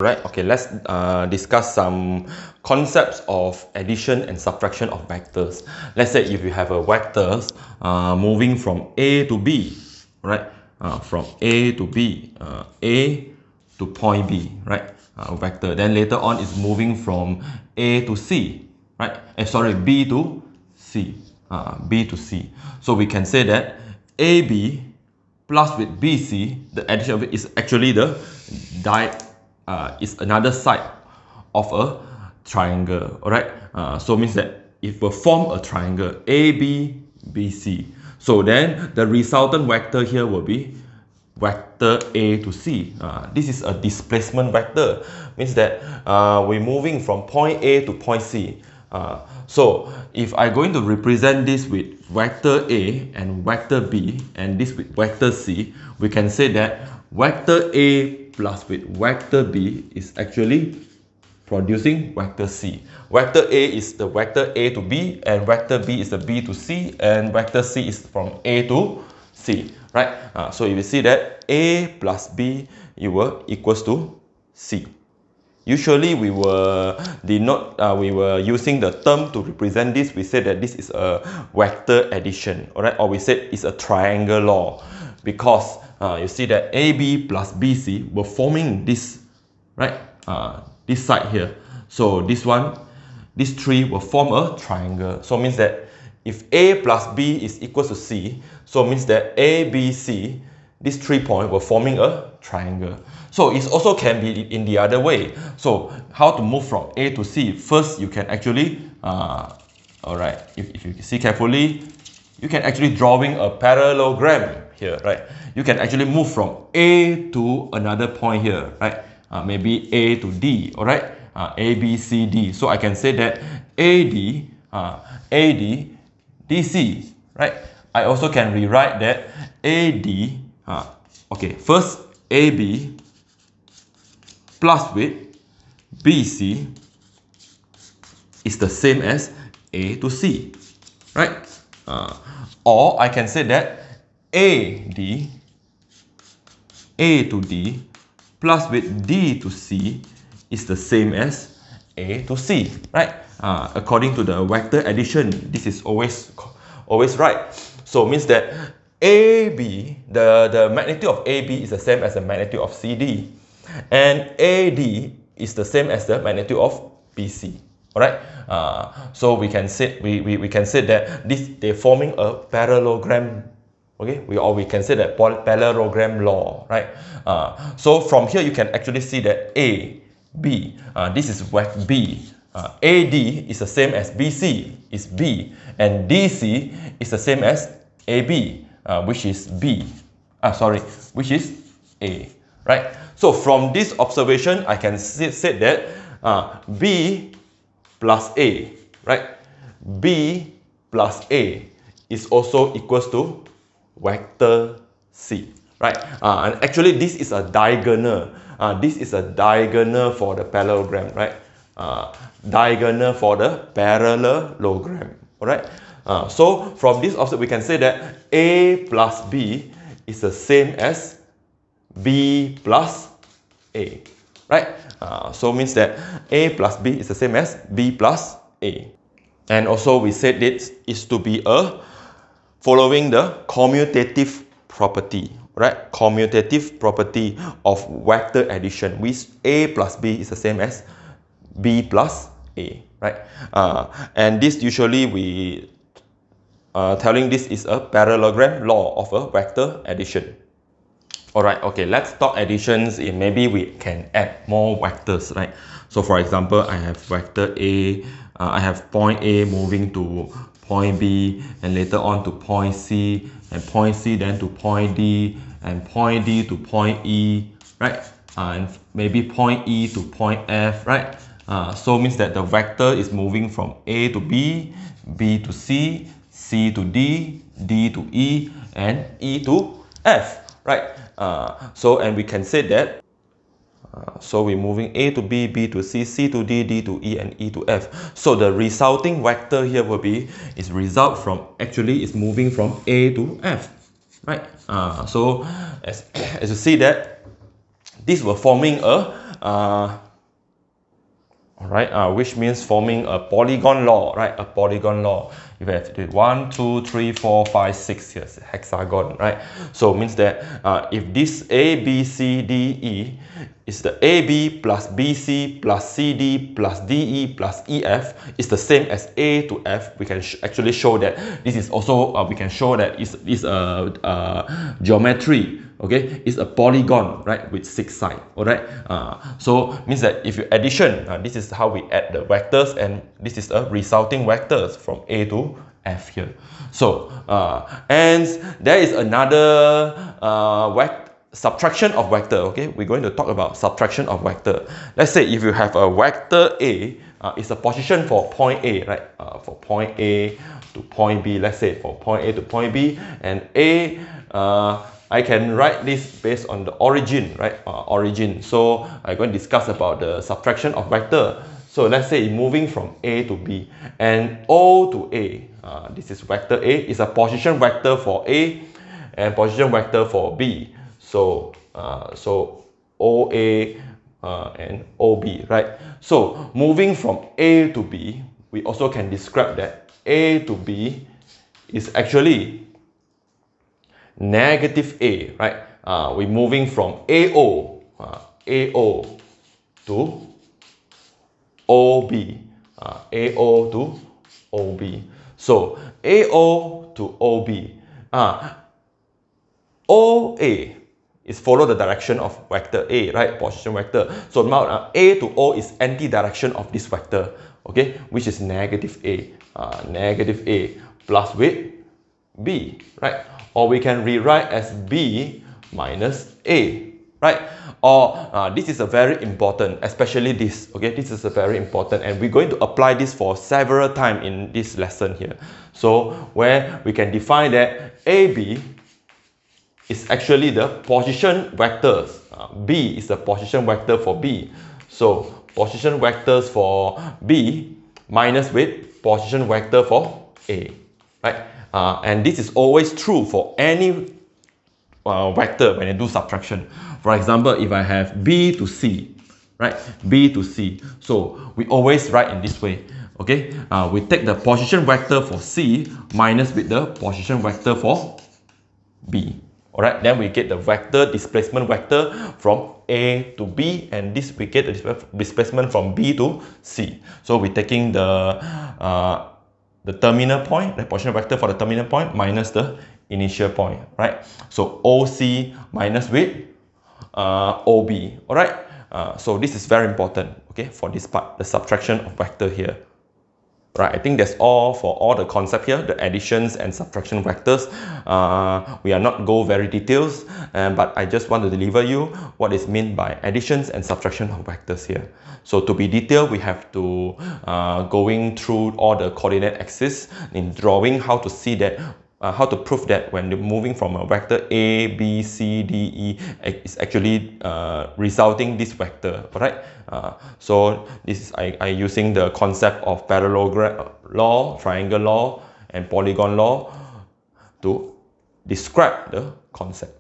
Right, okay, let's discuss some concepts of addition and subtraction of vectors. Let's say if you have a vectors moving from A to B, right? From A to B, A to point B, right? Vector. Then later on it's moving from A to C, right? Sorry, B to C, B to C. So we can say that AB plus with BC, the addition of it is actually the is another side of a triangle. All right, so means that it will form a triangle ABBC. So then the resultant vector here will be vector A to C. This is a displacement vector, means that we're moving from point A to point C. So if I'm going to represent this with vector A and vector B and this with vector C, we can say that vector A plus with vector B is actually producing vector C. Vector A is the vector A to B and vector B is the B to C and vector C is from A to C, right? So if you see that A plus B equals to C. Usually we were using the term to represent this. We said that this is a vector addition, all right? Or we said it's a triangle law because you see that AB plus BC were forming this, right? This side here. So these three will form a triangle. So it means that if A plus B is equal to C, so it means that A, B, C, these 3 points were forming a triangle. So it also can be in the other way. So how to move from A to C? First, you can actually, alright, if you see carefully, you can actually drawing a parallelogram here, right? You can actually move from A to another point here, right? Maybe A to D, alright? A, B, C, D. So I can say that AD, DC, right? I also can rewrite that AD, okay, first AB plus with BC is the same as A to C, right? Or I can say that AD, A to D plus with D to C is the same as A to C, right? According to the vector addition, this is always right. So it means that AB, the magnitude of AB is the same as the magnitude of CD, and AD is the same as the magnitude of BC. All right. So we can say we can say that they're forming a parallelogram. Okay, we can say that parallelogram law, right? So from here you can actually see that A, B, this is vector B. AD is the same as BC, is B, and DC is the same as AB, which is B. Which is A, right? So from this observation, I can say that B plus A, right? B plus A is also equals to vector C, right? And actually this is a diagonal. This is a diagonal for the parallelogram, right? Diagonal for the parallelogram, all right? So from this also we can say that A plus B is the same as B plus A, right? So means that A plus B is the same as B plus A. And also we said this is to be a following the commutative property, right? Commutative property of vector addition, which A plus B is the same as B plus A, right? And this usually we telling this is a parallelogram law of a vector addition. Alright, okay, let's talk additions. Maybe we can add more vectors, right? So for example, I have vector A, I have point A moving to point B, and later on to point C, and point C then to point D, and point D to point E, right? And maybe point E to point F, right? So means that the vector is moving from A to B, B to C, C to D, D to E, and E to F, right? And we can say that so we're moving A to B, B to C, C to D, D to E, and E to F. So the resulting vector here will be is result from actually is moving from A to F, right? So as you see that this will forming a which means forming a polygon law, right? A polygon law. You have 1, 2, 3, 4, 5, 6 here, hexagon, right? So means that if this A, B, C, D, E is the AB plus BC plus CD plus DE plus EF is the same as A to F, we can actually show that this is also, we can show that is a geometry. Okay, it's a polygon, right, with 6 sides. All right, so means that if you addition, this is how we add the vectors, and this is a resulting vectors from A to F here. So and there is another subtraction of vector. Okay, we're going to talk about subtraction of vector. Let's say if you have a vector A, it's a position for point A, right? For point A to point B. Let's say for point A to point B, and A. I can write this based on the origin, right? Origin. So I'm going to discuss about the subtraction of vector. So let's say moving from A to B and O to A. This is vector A. Is a position vector for A and position vector for B. So OA and OB, right? So moving from A to B, we also can describe that A to B is actually negative A, right? We're moving from AO to OB, AO to OB. So AO to OB, OA is follow the direction of vector A, right? Position vector. So now A to O is anti-direction of this vector, okay? Which is negative A plus with B, right? Or we can rewrite as B minus A, right? Or this is a very important, especially this, okay? This is a very important, and we're going to apply this for several times in this lesson here. So where we can define that AB is actually the position vectors. B is the position vector for B. So position vectors for B minus with position vector for A, right? And this is always true for any vector when I do subtraction. For example, if I have B to C, right? B to C. So we always write in this way. Okay, we take the position vector for C minus with the position vector for B. Alright, then we get the vector displacement vector from A to B, and this we get the displacement from B to C. So we're taking the terminal point, the position vector for the terminal point minus the initial point, right? So OC minus with OB. Alright, so this is very important, okay, for this part, the subtraction of vector here. Right, I think that's all for all the concept here, the additions and subtraction vectors. We are not go very details, but I just want to deliver you what is meant by additions and subtraction of vectors here. So to be detailed, we have to going through all the coordinate axis in drawing, how to see that, how to prove that when you're moving from a vector A, B, C, D, E, is actually resulting this vector, alright? So this is I using the concept of parallelogram law, triangle law, and polygon law to describe the concept.